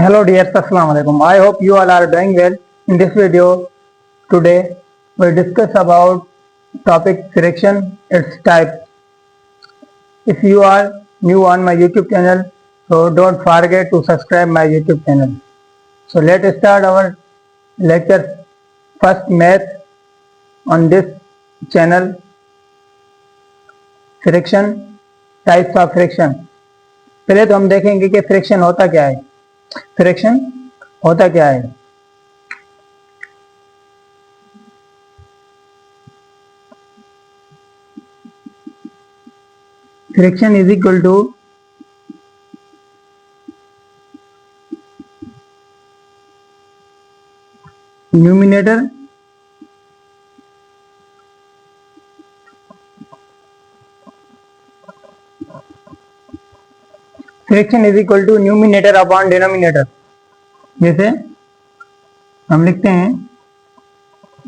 Hello dear, Assalamu alaikum. I hope you all are doing well. In this video today we discuss about topic friction, its types. If you are new on my YouTube channel, so don't forget to subscribe my YouTube channel. So let's start our lecture. First math on this channel, friction, types of friction. पहले तो हम देखेंगे कि friction होता क्या है. Friction होता क्या है. Friction is equal to numerator friction is equal to numerator upon denominator. जैसे हम लिखते हैं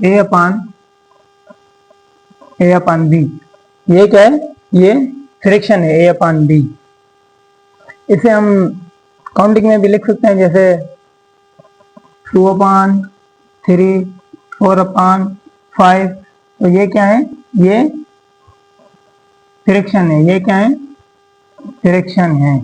ए अपान बी. ये क्या है? ये फ्रिक्शन है ए अपान बी. इसे हम काउंटिंग में भी लिख सकते हैं, जैसे 2/3, 4/5. तो ये क्या है? ये फ्रिक्शन है. ये क्या है? फ्रिक्शन है.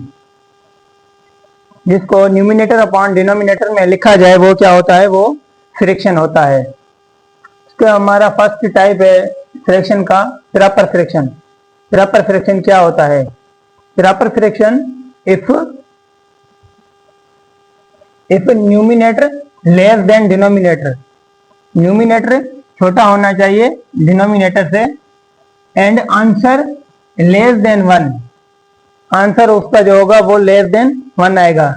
जिसको न्यूमिनेटर अपॉन डिनोमिनेटर में लिखा जाए वो क्या होता है? वो फ्रिक्शन होता है. इसका हमारा फर्स्ट टाइप है फ्रिक्शन का प्रॉपर फ्रिक्शन. प्रॉपर फ्रिक्शन क्या होता है? Proper friction if numerator less than denominator. Numerator छोटा होना चाहिए डिनोमिनेटर से and answer less than 1. Answer उसका जो होगा वो लेस देन 1 आएगा.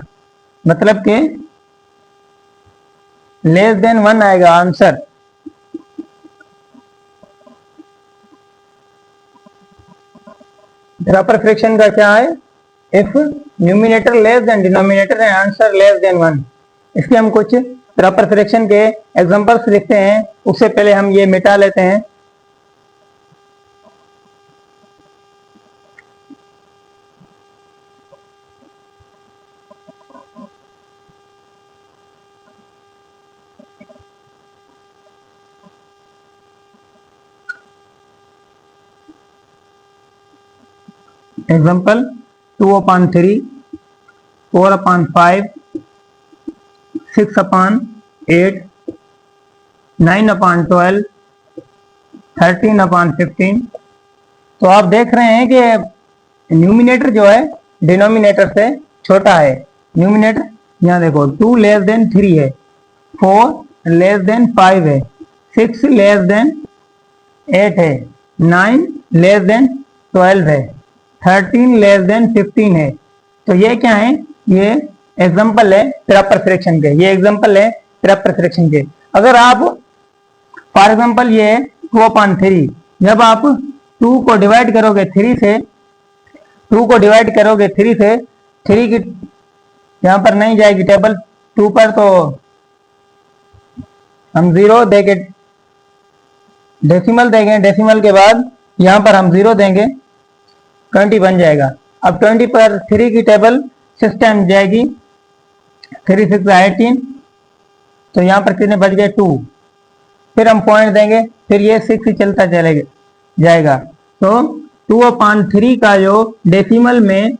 मतलब कि लेस देन 1 आएगा आंसर. प्रॉपर फ्रिक्शन का क्या है? If numerator less than denominator and answer less than 1. इसके हम कुछ प्रॉपर फ्रिक्शन के एग्जांपल्स लिखते हैं. उससे पहले हम ये मिटा लेते हैं. एग्जाम्पल 2/3, 4/5, 6/8, 9/12, 13/15. तो आप देख रहे हैं कि न्यूमिनेटर जो है डिनोमिनेटर से छोटा है. न्यूमिनेटर यहाँ देखो 2 लेस देन 3 है, 4 लेस देन 5 है, 6 लेस देन 8 है, 9 लेस देन 12 है, 13 लेस देन 15 है. तो ये क्या है? ये एग्जांपल है प्रॉपर फ्रिक्शन के. ये एग्जांपल है प्रॉपर फ्रिक्शन के. अगर आप फॉर एग्जांपल ये 2/3, जब आप 2 को डिवाइड करोगे 3 से, 2 को डिवाइड करोगे 3 से, 3 की यहाँ पर नहीं जाएगी टेबल 2 पर, तो हम 0 देंगे, डेसिमल देंगे. डेसिमल के बाद यहाँ पर हम 0 देंगे, 20 बन जाएगा. अब 20 पर 3 की टेबल 6 टाइम जाएगी, 3 6 18. तो यहाँ पर कितने बच गए? 2. फिर हम पॉइंट देंगे, फिर ये 6 चलता चलेगा जाएगा. तो 2/3 का जो डेसिमल में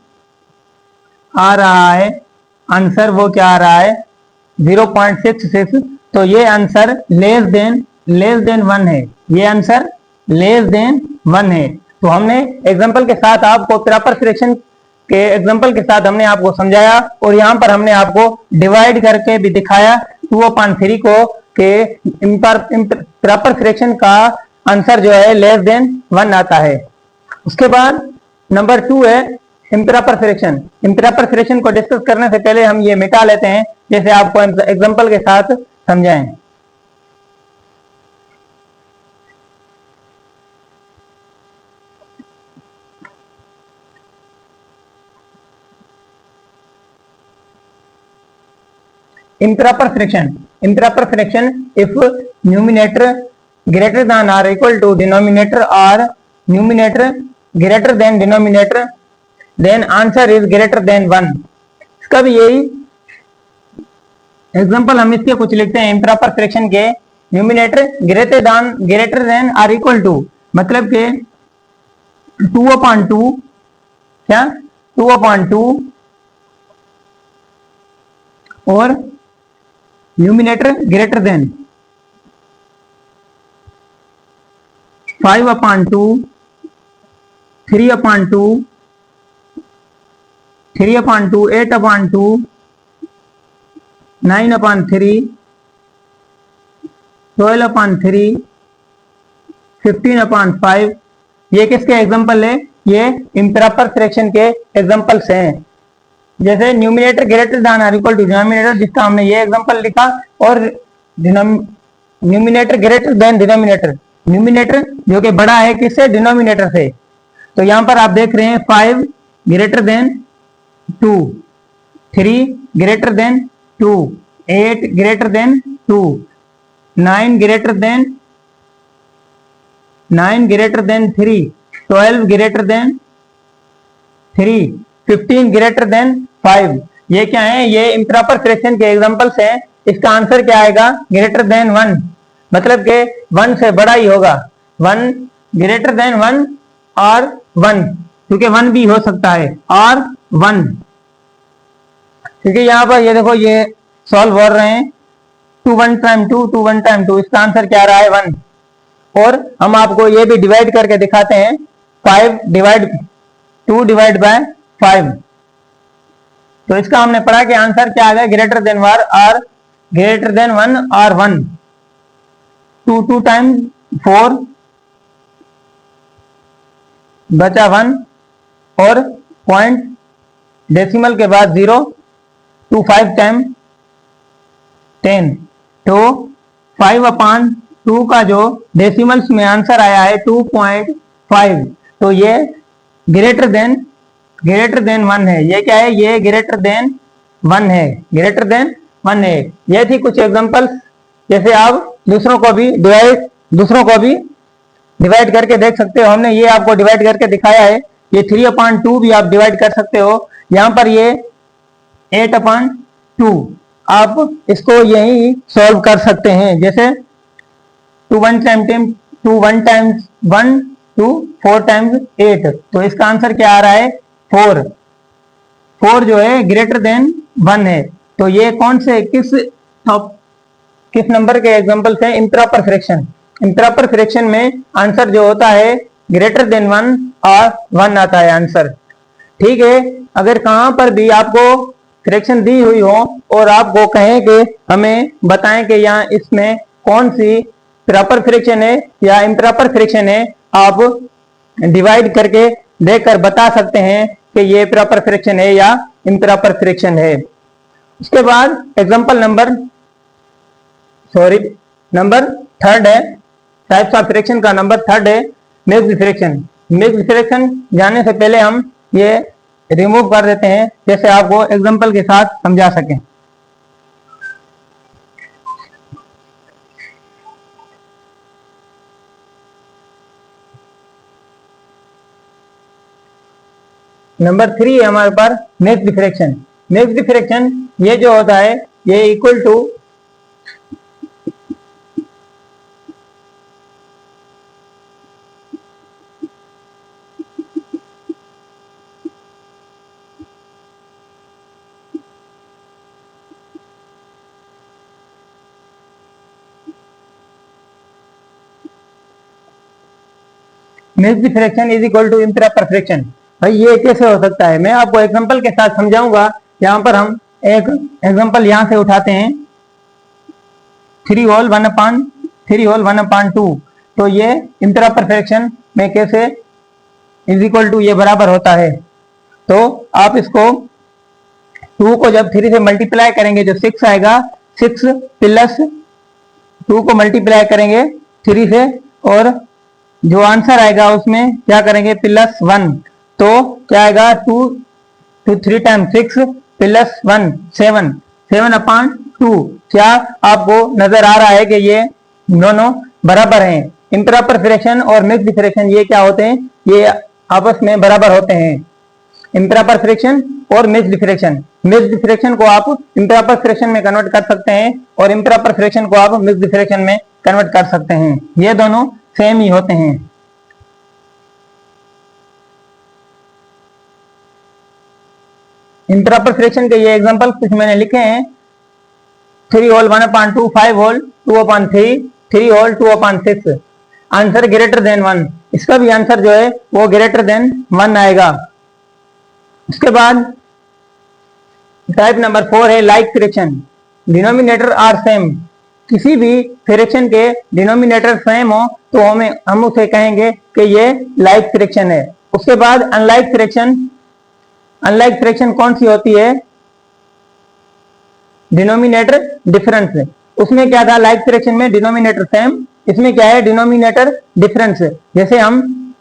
आ रहा है आंसर, वो क्या आ रहा है? 0.66. तो ये आंसर लेस देन 1 है. ये आंसर लेस देन 1 है. तो हमने एग्जांपल के साथ आपको प्रॉपर फ्रिक्शन के एग्जांपल के साथ हमने आपको समझाया, और यहाँ पर हमने आपको डिवाइड करके भी दिखाया 2/3 को के प्रॉपर फ्रिक्शन का आंसर जो है लेस देन 1 आता है. उसके बाद नंबर 2 है इम्प्रॉपर फ्रिक्शन. इम्प्रॉपर फ्रिक्शन को डिस्कस करने से पहले हम ये मिटा लेते हैं, जैसे आपको एग्जांपल के साथ समझाएं. improper friction if numerator greater than or equal to denominator or numerator greater than denominator then answer is greater than 1. इसका भी यही एग्जाम्पल हम इसके कुछ लिखते हैं इम्प्रॉपर फ्रैक्शन के। Numerator greater than or equal to, मतलब के 2/2, क्या 2/2, और न्यूमिनेटर ग्रेटर देन 5/2, 3/2, 3/2, 8/2, 9/3, 12/3, 15/5। ये किसके एग्जांपल है? ये इम्प्रॉपर फ्रैक्शन के एग्जांपल्स हैं। जैसे न्यूमिनेटर ग्रेटर देन और इक्वल टू डिनोमिनेटर, जिसका हमने ये एग्जांपल लिखा, और numerator greater than denominator, numerator जो कि बड़ा है किससे? डिनोमिनेटर से। तो यहां पर आप देख रहे हैं 5 greater than 2, 3 greater than 2, 8 greater than 2, 9 greater than 3, 12 greater than 3, 15 greater than 5। ये क्या है? ये इम्प्रॉपर फ्रैक्शन के एग्जांपल्स हैं। इसका आंसर क्या आएगा? ग्रेटर देन 1, मतलब के 1 से बड़ा ही होगा। 1 ग्रेटर देन 1 और 1, क्योंकि 1 भी हो सकता है, और 1, क्योंकि यहाँ पर ये देखो ये सॉल्व हो रहे हैं 2 1 टाइम 2, 2 1 टाइम 2, इसका आंसर क्या आ रहा है? 1। और हम आपको ये भी डिवाइड करके दिखाते हैं, 2 डिवाइड बाय 5। तो इसका हमने पढ़ा कि आंसर क्या आ गया? ग्रेटर देन 1 और ग्रेटर देन 1 और 1। 2 टाइम 4 बचा 1, और पॉइंट डेसिमल के बाद 0, 2 5 टाइम 10। तो 5/2 का जो डेसिमल्स में आंसर आया है 2.5, तो ये ग्रेटर देन 1 है। ये क्या है? ये ग्रेटर देन 1 है, ग्रेटर देन 1 है। ये थी कुछ एग्जांपल्स। जैसे आप दूसरों को भी डिवाइड करके देख सकते हो। हमने ये आपको डिवाइड करके दिखाया है। ये 3/2 भी आप डिवाइड कर सकते हो। यहाँ पर ये 8/2, आप इसको यही सॉल्व कर सकते हैं। जैसे 2 1 टाइम्स 1 2 4 टाइम्स 8, तो इसका आंसर क्या आ रहा है? 4 जो है ग्रेटर देन 1 है। तो ये कौन से किस नंबर के एग्जांपल्स हैं? Improper fraction. इम्प्रॉपर फ्रैक्शन में आंसर जो होता है ग्रेटर देन 1 और 1 आता है आंसर। ठीक है, अगर कहां पर भी आपको फ्रैक्शन दी हुई हो और आपको कहें कि हमें बताएं कि यहाँ इसमें कौन सी प्रॉपर फ्रैक्शन है या इम्प्रॉपर फ्रैक्शन है, आप डिवाइड करके देखकर बता सकते हैं कि ये प्रॉपर फ्रैक्शन है या इम्प्रॉपर फ्रैक्शन है। उसके बाद एग्जांपल नंबर 3 है, टाइप्स ऑफ फ्रैक्शन का नंबर 3 है मिक्स्ड फ्रैक्शन। मिक्स्ड फ्रैक्शन जानने से पहले हम ये रिमूव कर देते हैं, जैसे आपको एग्जांपल के साथ समझा सकें। नंबर 3 है हमारे पास मिक्स्ड फ्रैक्शन। मिक्स्ड फ्रैक्शन ये जो होता है ये equal to mixed fraction is equal to improper fraction. भाई ये कैसे हो सकता है? मैं आपको एग्जांपल के साथ समझाऊंगा। यहाँ पर हम एक एग्जांपल यहाँ से उठाते हैं, 3 होल 1/2। तो ये इम्प्रॉपर फ्रैक्शन में कैसे इज इक्वल टू ये बराबर होता है। तो आप इसको 2 को जब 3 से मल्टीप्लाई करेंगे जो 6 आएगा, 6 प्लस 2 को मल्टीप्लाई करेंगे 3 से, और जो आंसर आएगा उसमें क्या करेंगे? +1। तो क्या आएगा? 2 3 टाइम 6 प्लस 1 7/2। क्या आपको नजर आ रहा है कि ये दोनों बराबर हैं? इम्प्रॉपर फ्रैक्शन और मिक्स्ड फ्रैक्शन ये क्या होते हैं? ये आपस में बराबर होते हैं। इम्प्रॉपर फ्रैक्शन और मिक्स्ड फ्रैक्शन। मिक्स्ड फ्रैक्शन को आप इम्प्रॉपर फ्रैक्शन में कन्वर्ट कर सकते हैं और इम्प्रॉपर फ्रैक्शन को आप मिक्स्ड फ्रैक्शन में कन्वर्ट कर सकते हैं। ये दोनों सेम ही होते हैं। इम्प्रॉपर फ्रैक्शन के ये एग्जांपल कुछ मैंने लिखे हैं। 3 whole 1/2, 5 whole 2/3, 3 whole 2/6। Answer greater than 1, इसका भी आंसर जो है वो ग्रेटर देन 1 आएगा। उसके बाद टाइप नंबर 4 है like fraction. Denominator are same. किसी भी फ्रैक्शन के डिनोमिनेटर सेम हो तो हम उसे कहेंगे कि ये लाइक फ्रैक्शन है। उसके बाद अनलाइक फ्रैक्शन। अनलाइक फ्रैक्शन कौन सी होती है? Denominator difference. उसमें क्या था? लाइक फ्रैक्शन में डिनोमिनेटर सेम, इसमें क्या है? Denominator difference. जैसे हम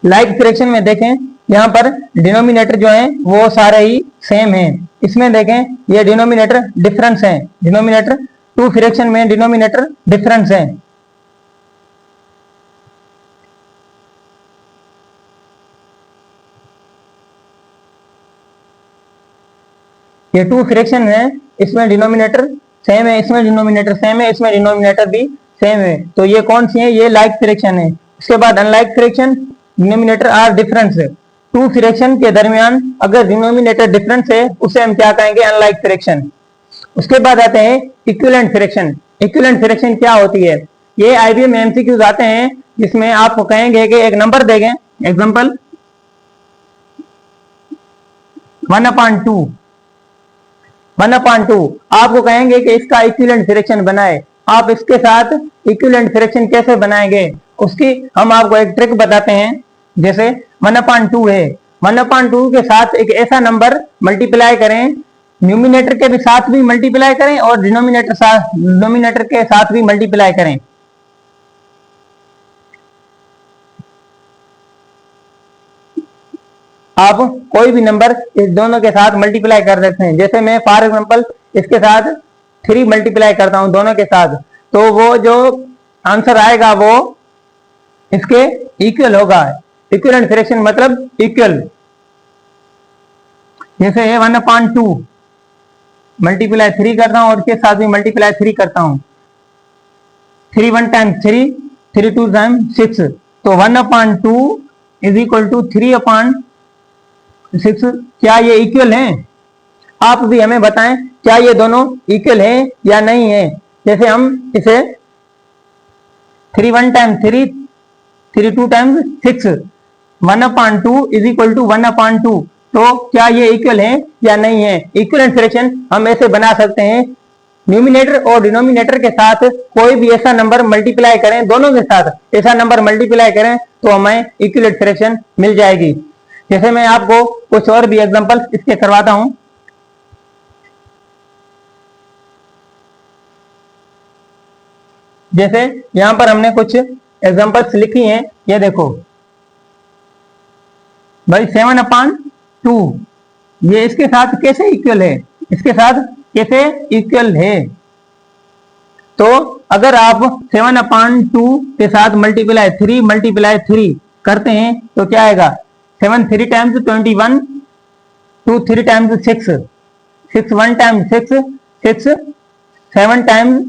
लाइक फ्रैक्शन में देखें, यहां पर डिनोमिनेटर जो है वो सारे ही सेम है। इसमें देखें ये डिनोमिनेटर डिफरेंस है। डिनोमिनेटर 2 फ्रैक्शन में डिनोमिनेटर डिफरेंस है। ये 2 फ्रैक्शन है, इसमें डिनोमिनेटर सेम है, इसमें डिनोमिनेटर सेम है, इसमें डिनोमिनेटर भी सेम है। तो ये कौन सी है? ये लाइक फ्रैक्शन है। उसके बाद unlike fraction, denominator are difference है। 2 फ्रैक्शन के दरमियान अगर डिनोमिनेटर डिफरेंस है उसे हम क्या कहेंगे? Unlike fraction. उसके बाद आते हैं इक्विवेलेंट फ्रैक्शन। इक्विवेलेंट फ्रैक्शन क्या होती है? ये आईबीएम में एमसीक्यूज आते हैं जिसमें आपको कहेंगे कि एक नंबर देंगे, एग्जांपल 1/2, 1/2। आपको कहेंगे कि इसका इक्विवेलेंट फ्रैक्शन बनाए। आप इसके साथ इक्विवेलेंट फ्रैक्शन कैसे बनाएंगे उसकी हम आपको एक ट्रिक बताते हैं। जैसे 1/2 है, 1/2 के साथ एक ऐसा नंबर मल्टीप्लाई करें, न्यूमिनेटर के भी साथ भी मल्टीप्लाई करें और डिनोमिनेटर के साथ भी मल्टीप्लाई करें। आप कोई भी नंबर इस दोनों के साथ मल्टीप्लाई कर देते हैं। जैसे मैं फॉर एग्जांपल इसके साथ 3 मल्टीप्लाई करता हूं दोनों के साथ, तो वो जो आंसर आएगा वो इसके इक्वल होगा। इक्विवेलेंट फ्रैक्शन मतलब इक्वल। जैसे 1/2 मल्टीप्लाई 3 करता हूं और इसके साथ भी मल्टीप्लाई 3 करता हूं। 3 1 टाइम्स 3, 3 2 टाइम्स 6। तो 1/2 इज इक्वल टू 3/6। क्या ये इक्वल है? आप भी हमें बताएं क्या ये दोनों इक्वल है या नहीं है। जैसे हम इसे 3 1 times 3, 3 2 times 6, 1/2 is equal to 1/2। तो क्या ये इक्वल है या नहीं है? इक्विवेलेंट फ्रैक्शन हम ऐसे बना सकते हैं, न्यूमिनेटर और डिनोमिनेटर के साथ कोई भी ऐसा नंबर मल्टीप्लाई करें, दोनों के साथ ऐसा नंबर मल्टीप्लाई करें तो हमें इक्विवेलेंट फ्रैक्शन मिल जाएगी। जैसे मैं आपको कुछ और भी एग्जांपल इसके करवाता हूं। जैसे यहां पर हमने कुछ एग्जांपल्स लिखी हैं, ये देखो भाई 7/2 ये इसके साथ कैसे इक्वल है? इसके साथ कैसे इक्वल है? तो अगर आप 7/2 के साथ मल्टीप्लाई 3 करते हैं तो क्या आएगा? 7 3 times 21, 2 3 times 6, 6 1 times 6, 6 7 times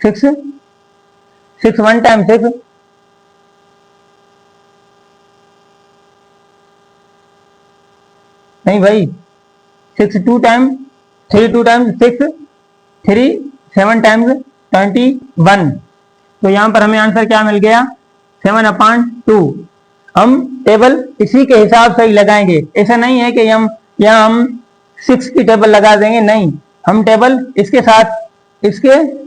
6, 6 1 times 6, नहीं भाई 6 2 टाइम्स 3 2 टाइम्स 6, 3 7 टाइम्स 21। तो यहां पर हमें आंसर क्या मिल गया? 7/2। हम टेबल इसी के हिसाब से ही लगाएंगे। ऐसा नहीं है कि हम यहाँ हम 6 की टेबल लगा देंगे, नहीं, हम टेबल इसके साथ इसके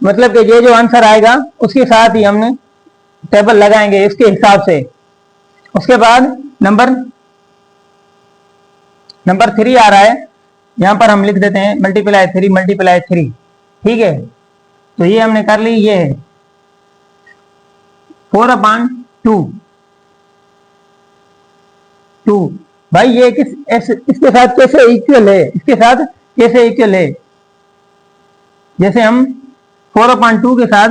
मतलब कि ये जो आंसर आएगा उसके साथ ही हमने टेबल लगाएंगे इसके हिसाब से। उसके बाद नंबर 3 आ रहा है, यहां पर हम लिख देते हैं मल्टीप्लाई 3, ठीक है। तो ये हमने कर ली, ये है 4/2। भाई ये इसके साथ कैसे इक्वल है? इसके साथ कैसे इक्वल है? जैसे हम 4/2 के साथ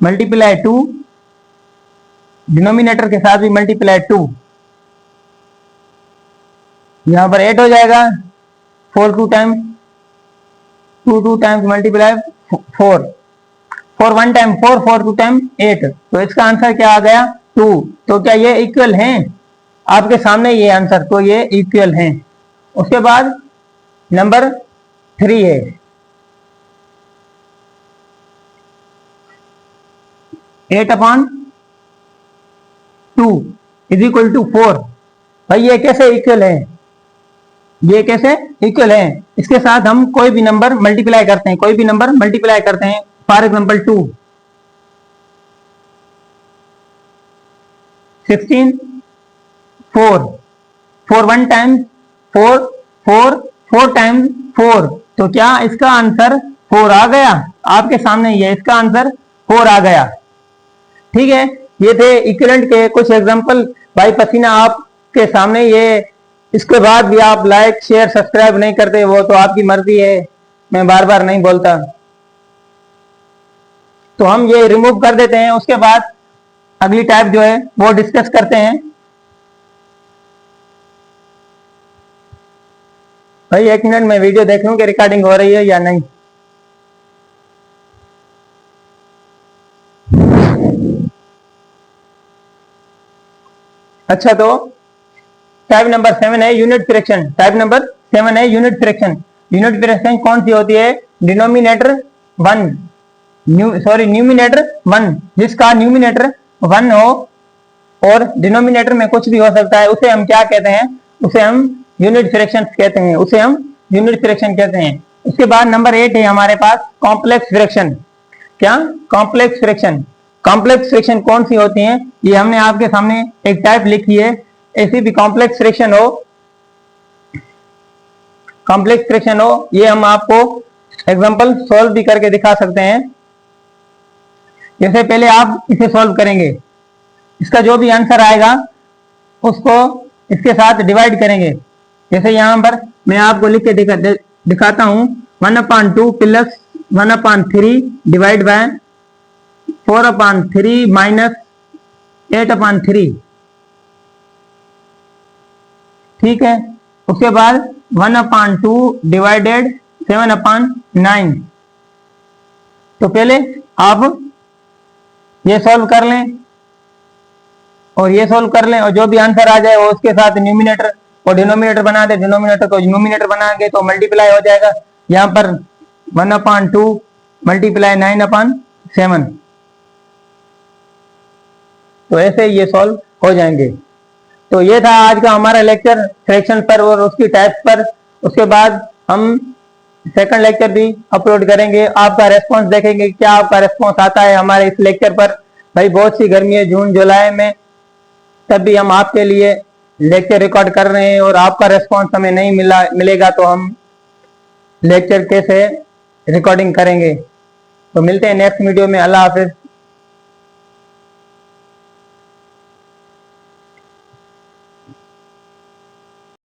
मल्टीप्लाई 2, डिनोमिनेटर के साथ भी मल्टीप्लाई 2, यहां पर 8 हो जाएगा। 4 2 times 2 times multiply 4, 4 1 time 4, 4 2 time 8। तो इसका आंसर क्या आ गया? 2। तो क्या ये इक्वल हैं? आपके सामने ये आंसर, तो ये इक्वल हैं। उसके बाद नंबर 3 है, 8/2 इज इक्वल टू 4। भाई ये कैसे इक्वल है? ये कैसे इक्वल है? इसके साथ हम कोई भी नंबर मल्टीप्लाई करते हैं, कोई भी नंबर मल्टीप्लाई करते हैं। For example 2, 16, 4, 4 1 times 4, 4 times 4। तो क्या इसका आंसर 4 आ गया? आपके सामने ये इसका आंसर 4 आ गया। ठीक है, ये थे इक्विवेलेंट के कुछ एग्जांपल। भाई पसीना आपके सामने ये, इसके बाद भी आप लाइक शेयर सब्सक्राइब नहीं करते, वो तो आपकी मर्जी है, मैं बार बार नहीं बोलता। तो हम ये रिमूव कर देते हैं। उसके बाद अगली टाइप जो है वो डिस्कस करते हैं। भाई 1 मिनट में वीडियो देख लूं कि रिकॉर्डिंग हो रही है या नहीं। अच्छा, तो टाइप नंबर 7 है यूनिट फ्रैक्शन। टाइप नंबर 7 है यूनिट फ्रैक्शन। यूनिट फ्रैक्शन कौन सी होती है? डिनोमिनेटर 1, न्यूमिनेटर 1, जिसका न्यूमिनेटर 1 हो और डिनोमिनेटर में कुछ भी हो सकता है, उसे हम क्या कहते हैं? उसे हम यूनिट फ्रैक्शन कहते हैं, उसे हम यूनिट फ्रैक्शन कहते हैं। उसके बाद नंबर 8 है हमारे पास कॉम्प्लेक्स फ्रैक्शन। क्या? Complex fraction. कॉम्प्लेक्स फ्रैक्शन कौन सी होती हैं? ये हमने आपके सामने एक टाइप लिखी है। ऐसी भी कॉम्प्लेक्स फ्रैक्शन हो, कॉम्प्लेक्स फ्रैक्शन हो, ये हम आपको एग्जांपल सॉल्व भी करके दिखा सकते हैं। जैसे पहले आप इसे सॉल्व करेंगे, इसका जो भी आंसर आएगा उसको इसके साथ डिवाइड करेंगे। जैसे यहां पर मैं आपको लिख के दिखाता हूं, 1/2 प्लस 1/3 डिवाइड बाय 4/3 माइनस 8/3। ठीक है, उसके बाद 1/2 डिवाइडेड 7/9। तो पहले आप ये सॉल्व कर लें और ये सॉल्व कर लें, और जो भी आंसर आ जाए वो उसके साथ न्यूमिनेटर और डिनोमिनेटर बना दे। डिनोमिनेटर को न्यूमिनेटर बनाएंगे तो मल्टीप्लाई हो जाएगा। यहां पर 1/2 मल्टीप्लाई 9/7। तो ऐसे ये सॉल्व हो जाएंगे। तो ये था आज का हमारा लेक्चर फ्रैक्शन पर और उसकी टाइप्स पर। उसके बाद हम सेकंड लेक्चर भी अपलोड करेंगे, आपका रेस्पॉन्स देखेंगे, क्या आपका रेस्पॉन्स आता है हमारे इस लेक्चर पर। भाई बहुत सी गर्मी है जून जुलाई में, तब भी हम आपके लिए लेक्चर रिकॉर्ड कर रहे हैं और आपका रेस्पॉन्स हमें नहीं मिलेगा तो हम लेक्चर कैसे रिकॉर्डिंग करेंगे। तो मिलते हैं नेक्स्ट वीडियो में। अल्लाह हाफिज।